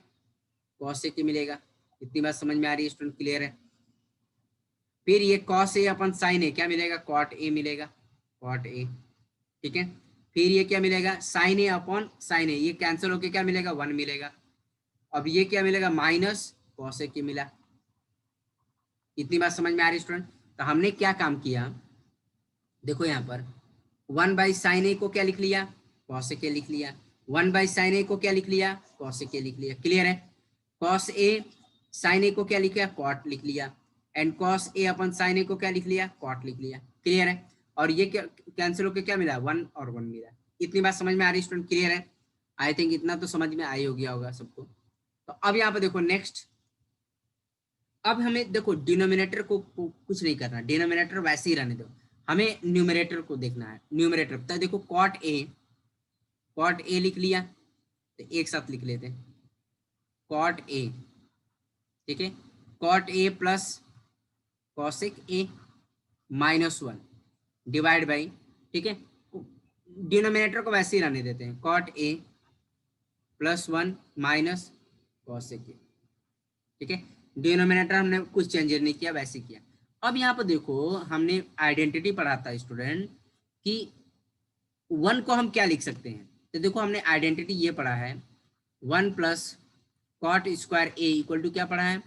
कॉस ए की मिलेगा। इतनी बात समझ में आ रही है स्टूडेंट, क्लियर है। फिर ये कॉस ए अपन साइन ए क्या मिलेगा, कॉट ए मिलेगा, कॉट ए, ठीक है। फिर ये क्या मिलेगा, साइन ए अपॉन साइन ए, ये कैंसिल होके क्या मिलेगा 1 मिलेगा। अब ये क्या मिलेगा, माइनस कॉस ए की मिला। इतनी बात समझ में आ रही स्टूडेंट। तो हमने क्या काम किया, देखो यहाँ पर 1 बाई साइन ए को क्या लिख लिया, कॉस ए के लिख लिया, 1 बाई साइन ए को क्या लिख लिया, कॉसेक ए लिख लिया। क्लियर है। कॉस ए साइन ए को क्या लिख लिया, कॉट लिख लिया। एंड कॉस ए अपन साइन ए को क्या लिख लिया, कॉट लिख लिया। क्लियर है। और ये क्या कैंसिल होकर क्या मिला, 1 और 1 मिला। इतनी बात समझ में आ रही है स्टूडेंट? क्लियर है। आई थिंक इतना तो समझ में आई हो गया होगा सबको। तो अब यहाँ पे देखो नेक्स्ट, अब हमें देखो डिनोमिनेटर को कुछ नहीं करना, डिनोमिनेटर वैसे ही रहने दो, हमें न्यूमरेटर को देखना है। न्यूमरेटर तो देखो कॉट ए लिख लिया, तो एक साथ लिख लेते हैं कॉट ए। ठीक है, cot A plus cosec A minus 1 divide by, ठीक है, डिनोमिनेटर को वैसे ही रहने देते हैं, cot A plus 1 minus cosec A. ठीक है, डिनोमिनेटर हमने कुछ चेंजेस नहीं किया, वैसे किया। अब यहाँ पर देखो हमने आइडेंटिटी पढ़ा था स्टूडेंट कि 1 को हम क्या लिख सकते हैं। तो देखो हमने आइडेंटिटी ये पढ़ा है 1 plus cot square A equal to क्या पढ़ा है,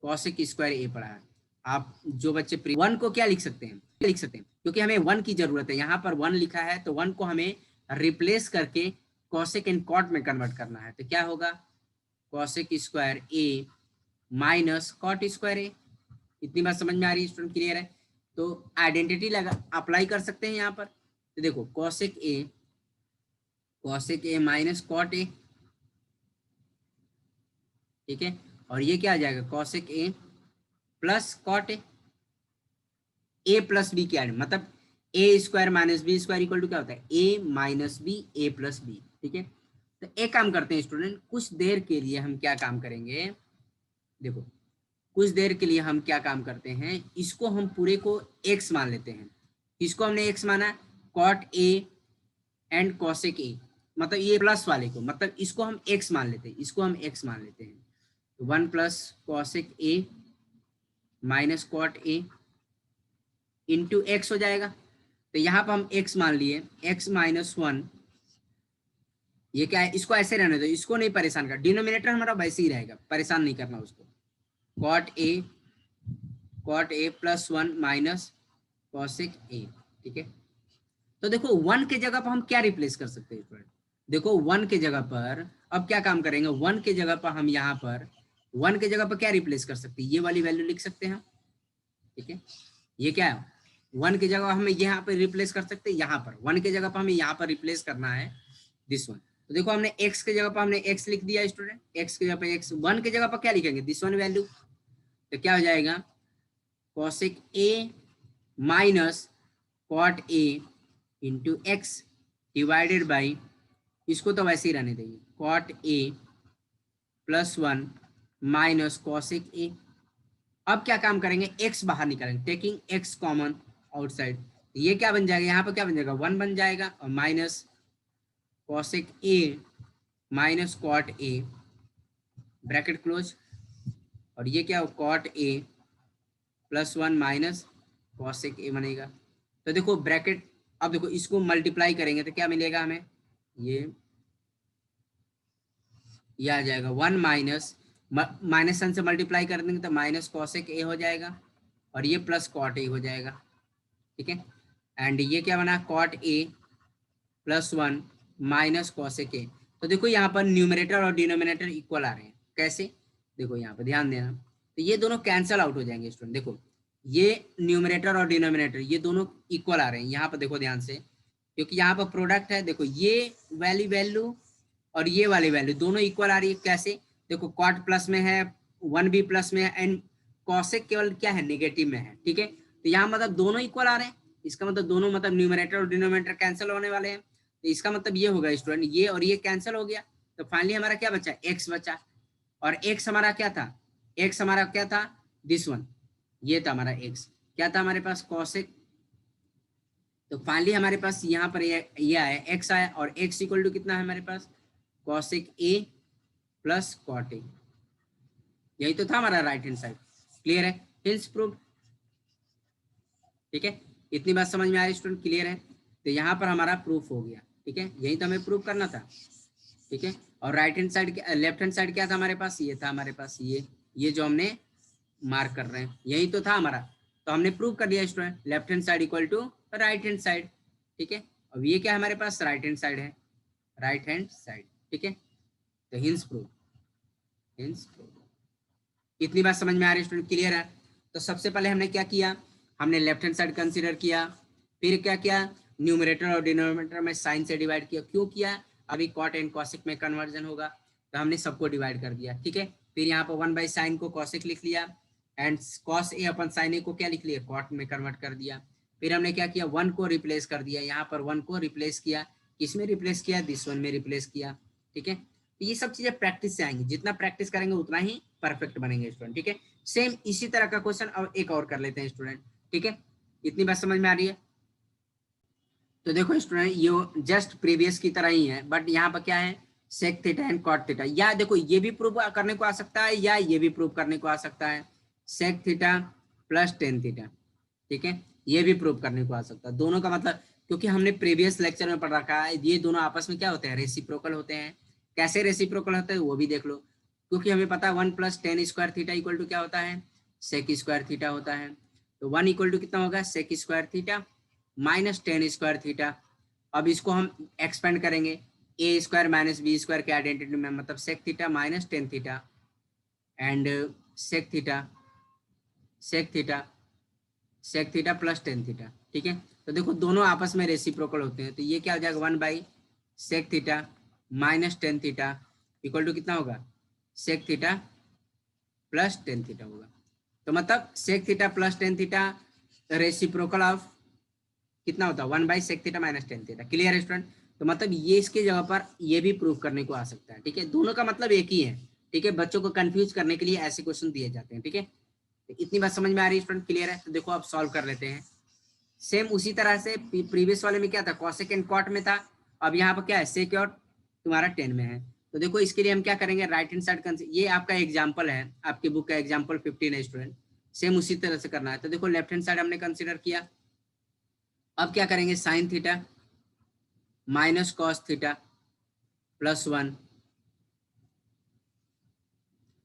कॉसेक स्क्वायर ए पढ़ा है। आप जो बच्चे 1 को क्या लिख सकते हैं, लिख सकते हैं, क्योंकि हमें 1 की जरूरत है। यहाँ पर 1 लिखा है तो 1 को हमें रिप्लेस करके कॉसेक एंड कॉट में कन्वर्ट करना है। तो क्या होगा, कॉसेक स्क्वायर ए माइनस कॉट स्क्वायर ए। इतनी बात समझ में आ रही है स्टूडेंट? क्लियर है। तो आइडेंटिटी लगा अप्लाई कर सकते हैं यहाँ पर। तो देखो cosec A minus cot A, ठीक है, और ये क्या आ जाएगा, cosec A plus cot A plus B क्या है, मतलब A square minus B square equal to क्या होता है, A minus B A plus B. ठीक है, तो एक काम करते हैं स्टूडेंट, कुछ देर के लिए हम क्या काम करेंगे, देखो कुछ देर के लिए हम क्या काम करते हैं, इसको हम पूरे को x मान लेते हैं। इसको हमने x माना, cot A and cosec A, मतलब ये प्लस वाले को, मतलब इसको हम x मान लेते हैं, इसको हम x मान लेते हैं। तो 1 plus cosec A minus cot A into x हो जाएगा। तो यहाँ पर हम x मान लिए, x माइनस 1, ये क्या है, इसको ऐसे रहने दो, इसको नहीं परेशान कर, डिनोमिनेटर हमारा वैसे ही रहेगा, परेशान नहीं करना उसको। Cot A plus 1 minus cosec A. ठीक है, तो देखो 1 के जगह पर हम क्या रिप्लेस कर सकते हैं, देखो 1 के जगह पर अब क्या काम करेंगे, 1 के जगह पर हम यहाँ पर 1 के जगह पर क्या रिप्लेस कर सकते हैं, ये वाली वैल्यू लिख सकते हैं। ठीक है, ये क्या है, 1 की जगह हमें यहाँ पर रिप्लेस कर सकते हैं, यहाँ पर 1 की जगह पर हमें यहाँ पर रिप्लेस करना है दिस वन। तो देखो हमने x की जगह पर हमने x लिख दिया स्टूडेंट, x की जगह पर x, 1 की जगह पर क्या लिखेंगे, दिस वन वैल्यू। तो क्या हो जाएगा, cosec A minus cot A into x divided by, इसको तो वैसे ही रहने देंगे, cot A plus 1 minus cosec A. अब क्या काम करेंगे, x बाहर निकालेंगे, टेकिंग x कॉमन आउटसाइड। ये क्या बन जाएगा, यहाँ पर क्या बन जाएगा, 1 बन जाएगा, और minus cosec A minus cot A bracket close, और ये क्या हो, cot A plus 1 minus cosec A बनेगा। तो देखो ब्रैकेट, अब देखो इसको मल्टीप्लाई करेंगे तो क्या मिलेगा हमें, ये आ जाएगा 1 माइनस माइनस सन से मल्टीप्लाई कर देंगे तो माइनस कॉसेक ए हो जाएगा, और ये प्लस कॉट ए हो जाएगा। ठीक है, एंड ये क्या बना, cot A plus 1 minus cosec A. तो देखो यहाँ पर न्यूमरेटर और डिनोमिनेटर इक्वल आ रहे हैं, कैसे, देखो यहाँ पर ध्यान देना, तो ये दोनों कैंसल आउट हो जाएंगे स्टूडेंट। देखो ये न्यूमरेटर और डिनोमिनेटर ये दोनों इक्वल आ रहे हैं, यहाँ पर देखो ध्यान से, क्योंकि यहाँ पर प्रोडक्ट है। देखो ये वाली वैल्यू और ये वाली वैल्यू दोनों इक्वल आ रही है, कैसे, देखो कॉट प्लस में है, 1 भी प्लस में है, एंड कॉसेक केवल क्या है, नेगेटिव में है। ठीक है, तो यहाँ मतलब दोनों इक्वल आ रहे हैं, इसका मतलब दोनों, मतलब न्यूमरेटर और डिनोमिनेटर कैंसिल होने वाले हैं। तो इसका मतलब ये होगा स्टूडेंट, ये और ये कैंसिल हो गया, तो फाइनली हमारा क्या बचा, x बचा, और x हमारा क्या था, x हमारा क्या था, दिस वन, ये था हमारा x, क्या था हमारे पास, कॉसेक। तो फाइनली हमारे पास यहाँ पर ये आया, x आया, और x इक्वल टू कितना है हमारे पास, cosec a plus cot A. यही तो था हमारा राइट हैंड साइड। क्लियर है, हिंस प्रूव। ठीक है, इतनी बात समझ में आ रही स्टूडेंट? क्लियर है, तो यहाँ पर हमारा प्रूफ हो गया। ठीक है, यही तो हमें प्रूफ करना था। ठीक है, और right hand side, left hand side क्या था हमारे पास, ये था हमारे पास, ये जो हमने मार्क कर रहे हैं यही तो था हमारा। तो हमने प्रूव कर दिया student, left hand side equal to right hand side. ठीक है, अब ये क्या हमारे पास, राइट हैंड साइड है। राइट हैंड साइड, ठीक है। तो हिंस प्रूफ, हिंस प्रूफ। इतनी बात समझ में आ रही है स्टूडेंट, क्लियर है। तो सबसे पहले हमने क्या किया, हमने लेफ्ट हैंड साइड कंसीडर किया, फिर क्या किया, न्यूमरेटर और डिनोमिनेटर में साइन से डिवाइड किया। क्यों किया, अभी कॉट एंड कॉसिक में कन्वर्जन होगा, तो हमने सबको डिवाइड कर दिया, ठीक है। फिर यहाँ पर 1/sin को कॉसिक लिख लिया, एंड कॉस ए अपन साइन ए को क्या लिख लिया, कॉट में कन्वर्ट कर दिया। फिर हमने क्या किया, 1 को रिप्लेस कर दिया, यहाँ पर 1 को रिप्लेस किया, किस में रिप्लेस किया, दिस वन में रिप्लेस किया, ठीक है। तो ये सब चीजें प्रैक्टिस से आएंगी, जितना प्रैक्टिस करेंगे उतना ही परफेक्ट बनेंगे स्टूडेंट, ठीक है। सेम इसी तरह का क्वेश्चन अब एक और कर लेते हैं स्टूडेंट, ठीक है। इतनी बात समझ में आ रही है। तो देखो स्टूडेंट, ये जस्ट प्रीवियस की तरह ही है, बट यहाँ पर क्या है, sec theta and cot theta. या देखो ये भी प्रूव करने को आ सकता है, या ये भी प्रूव करने को आ सकता है, sec theta plus tan theta, ठीक है। ये भी प्रूव करने को आ सकता है, दोनों का मतलब, क्योंकि हमने प्रीवियस लेक्चर में पढ़ रखा है ये दोनों आपस में क्या होते हैं, रेसिप्रोकल होते हैं। कैसे रेसिप्रोकल होते हैं वो भी देख लो, क्योंकि हमें पता है 1 + tan square theta equal to क्या होता है, सेक स्क्वायर थीटा होता है। तो 1 इक्वल टू कितना होगा, sec square theta minus tan square theta. अब इसको हम एक्सपेंड करेंगे, a square minus B square के आइडेंटिटी में, मतलब sec theta minus tan theta and sec theta, sec theta, sec theta plus tan theta, ठीक है। तो देखो दोनों आपस में रेसिप्रोकल होते हैं, तो ये क्या हो जाएगा, 1/sec theta minus tan theta equal to कितना होगा, sec theta plus tan theta होगा। तो मतलब sec theta plus tan theta reciprocal of कितना होता है, 1/sec theta minus tan theta. Clear है स्टूडेंट। तो मतलब ये इसके जगह पर ये भी प्रूव करने को आ सकता है, ठीक है। दोनों का मतलब एक ही है, ठीक है। बच्चों को कंफ्यूज करने के लिए ऐसे क्वेश्चन दिए जाते हैं, ठीक है। तो इतनी बात समझ में आ रही है स्टूडेंट, क्लियर है। तो देखो अब सॉल्व कर लेते हैं। सेम उसी तरह से प्रीवियस वाले में क्या था, कॉसेक एंड कॉट में था, अब यहाँ पर क्या है, सेक और तुम्हारा 10 में है। तो देखो इसके लिए हम क्या करेंगे, राइट हैंड साइड, ये आपका एग्जाम्पल है, आपकी बुक का एग्जाम्पल 15 है स्टूडेंट, सेम उसी तरह से करना है। तो देखो लेफ्ट हैंड साइड हमने कंसिडर किया, अब क्या करेंगे, sine theta minus cos theta plus 1,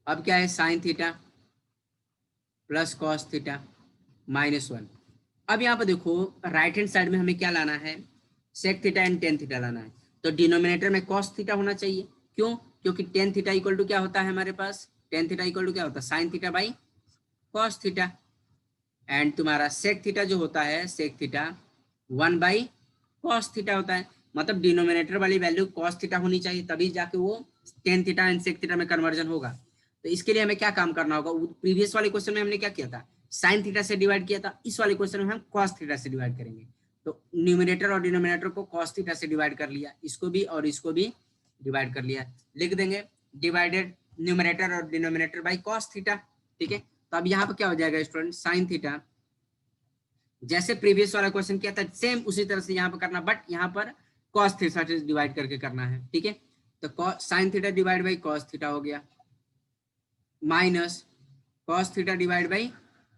अब क्या है, sine theta plus cos theta minus 1। अब यहाँ पर देखो राइट हैंड साइड में हमें क्या लाना है, sec theta and tan theta लाना है। तो डिनोमिनेटर में कॉस थीटा होना चाहिए, क्यों, क्योंकि टेन थीटा इक्वल टू क्या होता है हमारे पास, टेन थीटा इक्वल टू क्या होता है, sign theta by cos theta. And तुम्हारा सेक थीटा जो होता है, सेक थीटा 1/cos थीटा होता है, मतलब डिनोमिनेटर वाली वैल्यू cos थीटा होनी चाहिए, तभी जाके वो tan theta and sec theta में कन्वर्जन होगा। तो इसके लिए हमें क्या काम करना होगा, प्रीवियस वाले क्वेश्चन में हमने क्या किया था, साइन थीटा से डिवाइड किया था, इस वाले क्वेश्चन में हम cos थीटा से डिवाइड करेंगे। तो न्यूमिनेटर और डिनोमिनेटर को cos थीटा से डिवाइड कर लिया, इसको भी और इसको भी डिवाइड कर लिया, लिख देंगे डिवाइडेड न्यूमिनेटर और डिनोमिनेटर बाई cos थीटा, ठीक है। तो अब यहाँ पर क्या हो जाएगा स्टूडेंट, साइन थीटा, जैसे प्रीवियस वाला क्वेश्चन किया था सेम उसी तरह से यहाँ पर करना, बट यहाँ पर cos थीटा से डिवाइड करके करना है, ठीक है। तो sine theta divide by cos theta हो गया, minus cos theta divide by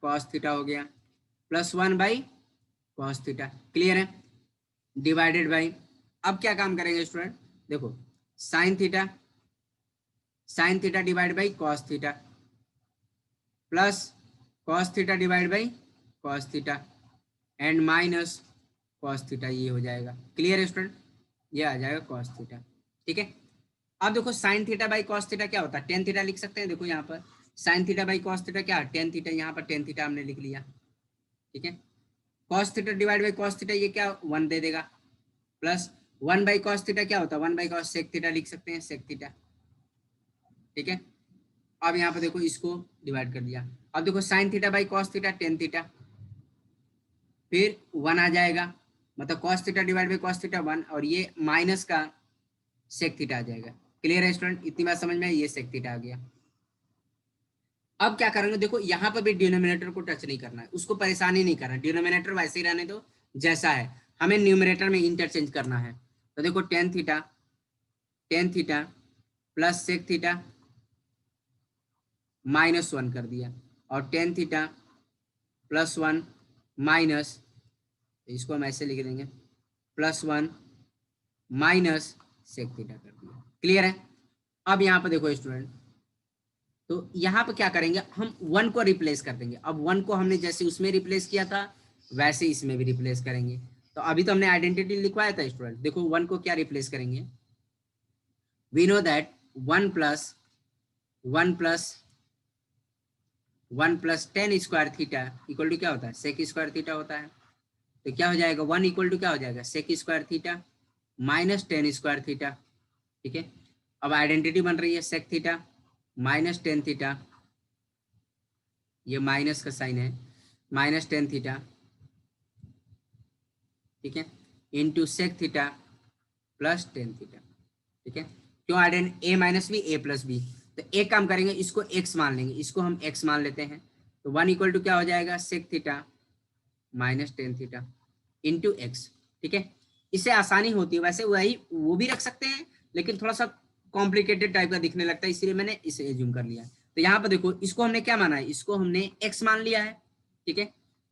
cos theta हो गया, प्लस 1/cos थीटा। क्लियर है, डिवाइडेड बाई, अब क्या काम करेंगे स्टूडेंट, देखो sine theta divide by cos theta plus cos theta divide by cos theta and minus cos theta, ये हो जाएगा। क्लियर है स्टूडेंट, ये आ जाएगा cos थीटा, ठीक है। अब देखो sign theta by cos theta क्या होता है, टेन थीटा लिख सकते हैं, देखो यहाँ पर sign theta by cos theta क्या है, टेन थीटा, यहाँ पर टेन थीटा हमने लिख लिया, ठीक है। cos theta divide by cos theta ये क्या 1 दे देगा, प्लस 1/cos थीटा क्या होता है, 1/cos सेक थीटा लिख सकते हैं, सेक थीटा, ठीक है। अब यहाँ पर देखो इसको डिवाइड कर दिया, अब देखो sign theta by cos theta tan theta, फिर 1 आ जाएगा, मतलब cos theta divide by cos theta 1, और ये माइनस का सेक थीटा आ जाएगा। क्लियर है स्टूडेंट, इतनी बात समझ में, ये सेक थीटा आ गया। अब क्या करेंगे, देखो यहाँ पर भी डिनोमिनेटर को टच नहीं करना है, उसको परेशानी नहीं करना, डिनोमिनेटर वैसे ही रहने दो जैसा है, हमें न्यूमरेटर में इंटरचेंज करना है। तो देखो tan theta plus sec theta minus 1 कर दिया, और टेन थीटा प्लस 1 माइनस, इसको हम ऐसे लिख देंगे, प्लस 1 माइनस सेक थीटा कर दिया। क्लियर है। अब यहाँ पर देखो स्टूडेंट, तो यहाँ पर क्या करेंगे, हम 1 को रिप्लेस कर देंगे। अब 1 को हमने जैसे उसमें रिप्लेस किया था वैसे इसमें भी रिप्लेस करेंगे। तो अभी तो हमने आइडेंटिटी लिखवाया था स्टूडेंट, देखो 1 को क्या रिप्लेस करेंगे, we know that 1 plus 10 square theta equal to क्या होता है, सेक स्क्वायर थीटा होता है। तो क्या हो जाएगा, 1 इक्वल टू क्या हो जाएगा, sec square theta minus 10 square theta. ठीक है, अब आइडेंटिटी बन रही है सेक थीटा माइनस 10 थीटा, ये माइनस का साइन है, माइनस 10 थीटा, ठीक है, into sec theta plus 10 theta. ठीक है, क्यों identity a minus B A plus b, तो एक काम करेंगे, इसको एक्स मान लेंगे, इसको हम एक्स मान लेते हैं। तो 1 इक्वल टू क्या हो जाएगा, sec theta minus 10 theta into x. ठीक है, इससे आसानी होती है, वैसे वही वो भी रख सकते हैं लेकिन थोड़ा सा कॉम्प्लिकेटेड टाइप का दिखने लगता है, इसलिए मैंने इसे एज्यूम कर लिया। तो यहाँ पर देखो, इसको हमने क्या माना है, इसको हमने एक्स मान लिया है। ठीक है,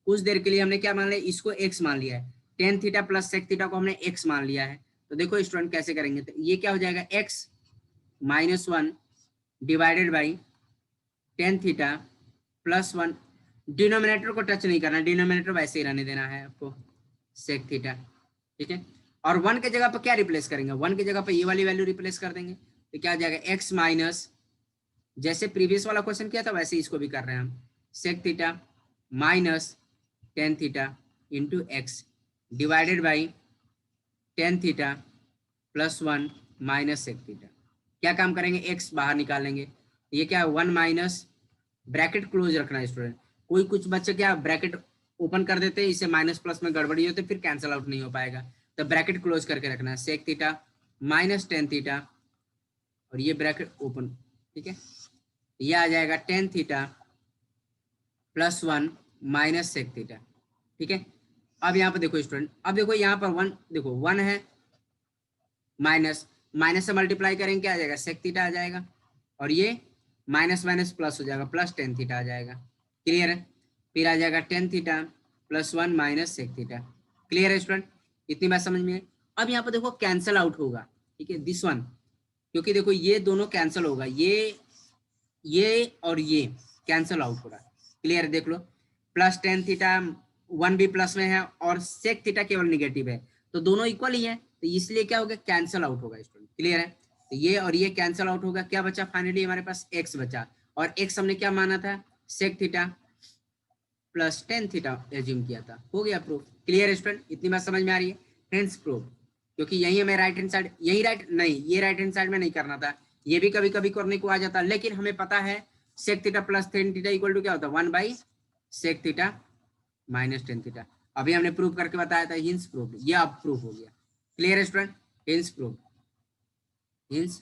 कुछ देर के लिए हमने क्या मान लिया, इसको एक्स मान लिया है, 10 थीटा प्लस सेक थीटा को हमने एक्स मान लिया है। तो देखो स्टूडेंट कैसे करेंगे, तो ये क्या हो जाएगा, x minus 1 divided by 10 theta plus 1, denominator को टच नहीं करना, डिनोमिनेटर वैसे ही रहने देना है आपको, सेक थीटा। ठीक है, और 1 के जगह पर क्या रिप्लेस करेंगे, 1 की जगह पर ये वाली वैल्यू रिप्लेस कर देंगे। तो क्या आ जाएगा, एक्स माइनस, जैसे प्रीवियस वाला क्वेश्चन किया था वैसे इसको भी कर रहे हैं हम, sec theta minus 10 theta into x divided by 10 theta plus 1 minus sec theta. क्या काम करेंगे, एक्स बाहर निकालेंगे, ये क्या है 1 माइनस, ब्रैकेट क्लोज रखना है स्टूडेंट। कोई कुछ बच्चे क्या ब्रैकेट ओपन कर देते हैं, इसे माइनस प्लस में गड़बड़ी होती है, फिर कैंसिल आउट नहीं हो पाएगा, तो ब्रैकेट क्लोज करके रखना है, सेक थीटा माइनस 10 थीटा और ये ब्रैकेट ओपन। ठीक है, ये आ जाएगा 10 theta plus 1 minus sec theta. ठीक है, अब यहाँ पर देखो स्टूडेंट, अब देखो यहाँ पर 1, देखो 1 है, माइनस माइनस से मल्टीप्लाई करेंगे क्या आ जाएगा, सेक थीटा आ जाएगा, और ये माइनस माइनस प्लस हो जाएगा, प्लस 10 थीटा आ जाएगा। क्लियर है, फिर आ जाएगा 10 theta plus 1 minus sec theta. Clear है स्टूडेंट, इतनी बात समझ में है। अब यहाँ पर देखो कैंसल आउट होगा, ठीक है, दिस वन, क्योंकि देखो ये दोनों कैंसिल होगा, ये और ये कैंसिल आउट हो रहा है। क्लियर, देख लो, प्लस 10 थीटा 1 भी प्लस में है और सेक थीटा केवल निगेटिव है, तो दोनों इक्वल ही है, तो इसलिए क्या होगा, कैंसिल आउट होगा स्टूडेंट। क्लियर है, तो ये और ये कैंसिल आउट होगा, क्या बचा फाइनली हमारे पास एक्स बचा, और एक्स हमने क्या माना था, sec theta plus 10 theta assume किया था, हो गया प्रूफ। क्लियर स्टूडेंट, इतनी बात समझ में आ रही है, फ्रेंड्स प्रूफ, क्योंकि यही हमें राइट हैंड साइड, यही राइट नहीं, ये राइट हैंड साइड में नहीं करना था, ये भी कभी कभी करने को आ जाता, लेकिन हमें पता है sec theta plus 10 theta equal to क्या होता है, 1 by sec theta minus 10 theta. अभी हमने प्रूफ करके बताया था, हिंस प्रूफ, ये अब प्रूफ हो गया। Clear student, hence proof, hence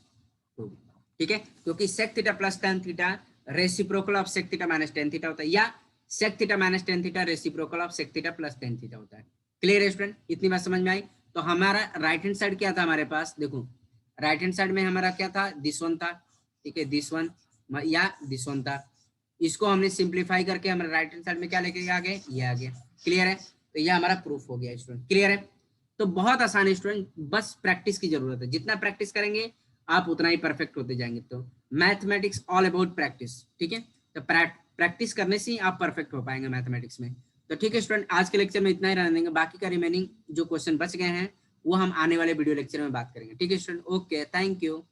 proof. ठीक है, क्योंकि sec theta plus 10 theta reciprocal of sec theta minus 10 theta होता है, या sec theta minus 10 theta reciprocal of sec theta plus 10 theta होता है। क्लियर स्टूडेंट, इतनी बात समझ में आई। तो हमारा राइट हैंड साइड क्या था हमारे पास, देखो राइट हैंड साइड में हमारा क्या था, दिस वन था, ठीक है, दिस वन या दिस वन था, इसको हमने सिंप्लीफाई करके हमारे राइट हैंड साइड में क्या लेके आ गए, ये आ गया। क्लियर है, तो ये हमारा प्रूफ हो गया स्टूडेंट। क्लियर है, तो बहुत आसान है स्टूडेंट, बस प्रैक्टिस की जरूरत है, जितना प्रैक्टिस करेंगे आप उतना ही परफेक्ट होते जाएंगे। तो मैथमेटिक्स ऑल अबाउट प्रैक्टिस, ठीक है, तो प्रैक्टिस करने से ही आप परफेक्ट हो पाएंगे मैथमेटिक्स में। तो ठीक है स्टूडेंट, आज के लेक्चर में इतना ही रहने देंगे, बाकी का रिमेनिंग जो क्वेश्चन बच गए हैं वो हम आने वाले वीडियो लेक्चर में बात करेंगे। ठीक है स्टूडेंट, ओके, थैंक यू।